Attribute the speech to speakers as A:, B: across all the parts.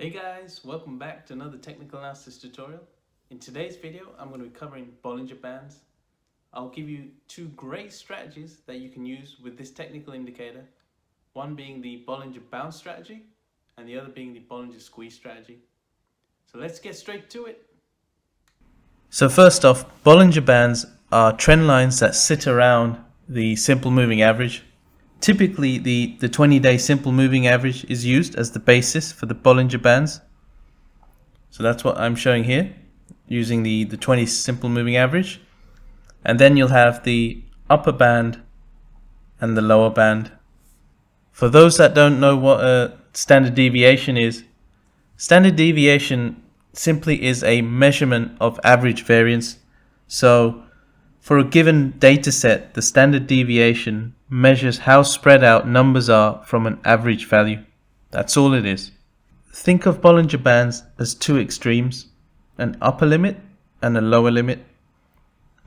A: Hey guys, welcome back to another technical analysis tutorial. In today's video, I'm going to be covering Bollinger Bands. I'll give you two great strategies that you can use with this technical indicator. One being the Bollinger Bounce strategy and the other being the Bollinger Squeeze strategy. So let's get straight to it. So first off, Bollinger Bands are trend lines that sit around the simple moving average. Typically, the 20-day simple moving average is used as the basis for the Bollinger Bands. So that's what I'm showing here, using the 20 simple moving average. And then you'll have the upper band and the lower band. For those that don't know what a standard deviation is, standard deviation simply is a measurement of average variance. So for a given data set, the standard deviation measures how spread out numbers are from an average value. That's all it is. Think of Bollinger Bands as two extremes, an upper limit and a lower limit.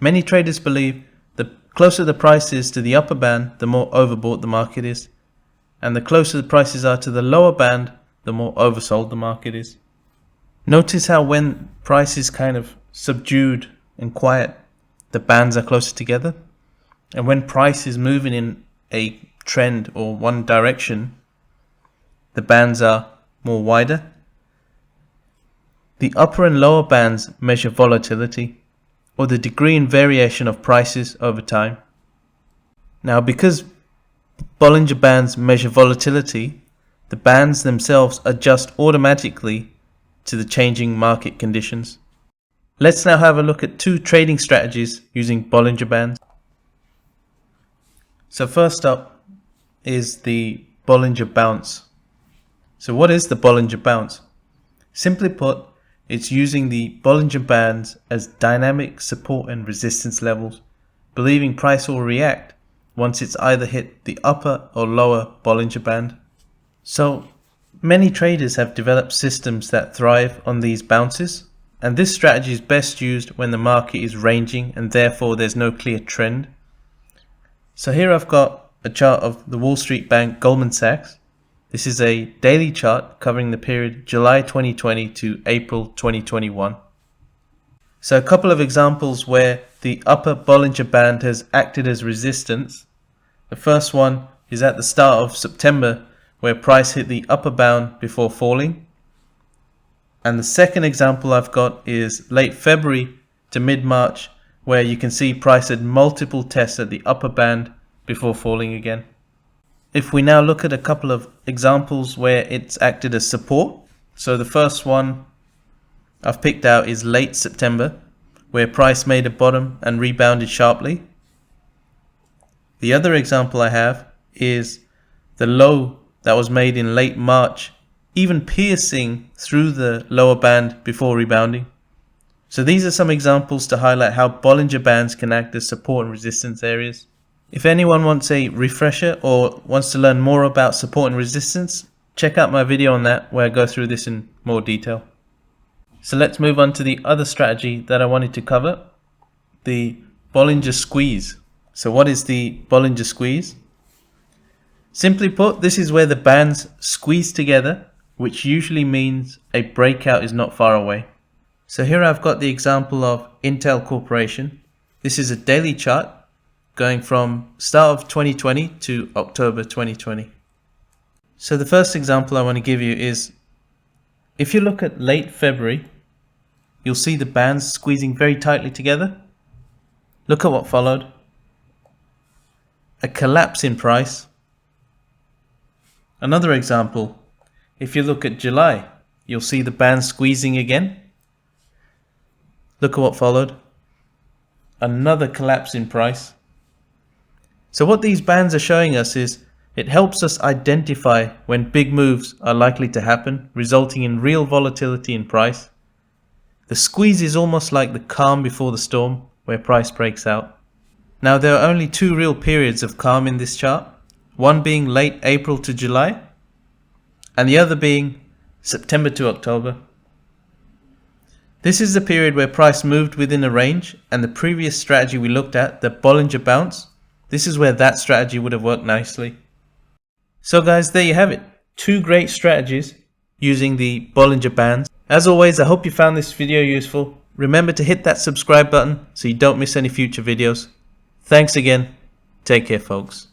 A: Many traders believe the closer the price is to the upper band, the more overbought the market is. And the closer the prices are to the lower band, the more oversold the market is. Notice how when price is kind of subdued and quiet, the bands are closer together. And when price is moving in a trend or one direction, the bands are more wider. The upper and lower bands measure volatility, or the degree in variation of prices over time. Now, because Bollinger Bands measure volatility, the bands themselves adjust automatically to the changing market conditions. Let's now have a look at two trading strategies using Bollinger Bands. So first up is the Bollinger Bounce. So what is the Bollinger Bounce? Simply put, it's using the Bollinger Bands as dynamic support and resistance levels, believing price will react once it's either hit the upper or lower Bollinger Band. So many traders have developed systems that thrive on these bounces, and this strategy is best used when the market is ranging and therefore there's no clear trend. So here I've got a chart of the Wall Street bank Goldman Sachs. This is a daily chart covering the period July 2020 to April 2021. So a couple of examples where the upper Bollinger Band has acted as resistance. The first one is at the start of September, where price hit the upper bound before falling. And the second example I've got is late February to mid-March, where you can see price had multiple tests at the upper band before falling again. If we now look at a couple of examples where it's acted as support. So the first one I've picked out is late September, where price made a bottom and rebounded sharply. The other example I have is the low that was made in late March, even piercing through the lower band before rebounding. So these are some examples to highlight how Bollinger Bands can act as support and resistance areas. If anyone wants a refresher or wants to learn more about support and resistance, check out my video on that where I go through this in more detail. So let's move on to the other strategy that I wanted to cover, the Bollinger Squeeze. So what is the Bollinger Squeeze? Simply put, this is where the bands squeeze together, which usually means a breakout is not far away. So here I've got the example of Intel Corporation. This is a daily chart going from start of 2020 to October 2020. So the first example I want to give you is, if you look at late February, you'll see the bands squeezing very tightly together. Look at what followed. A collapse in price. Another example, if you look at July, you'll see the bands squeezing again. Look at what followed. Another collapse in price. So what these bands are showing us is it helps us identify when big moves are likely to happen, resulting in real volatility in price. The squeeze is almost like the calm before the storm, where price breaks out. Now there are only two real periods of calm in this chart, one being late April to July, and the other being September to October. This is the period where price moved within a range, and the previous strategy we looked at, the Bollinger Bounce, this is where that strategy would have worked nicely. So guys, there you have it. Two great strategies using the Bollinger Bands. As always, I hope you found this video useful. Remember to hit that subscribe button so you don't miss any future videos. Thanks again. Take care, folks.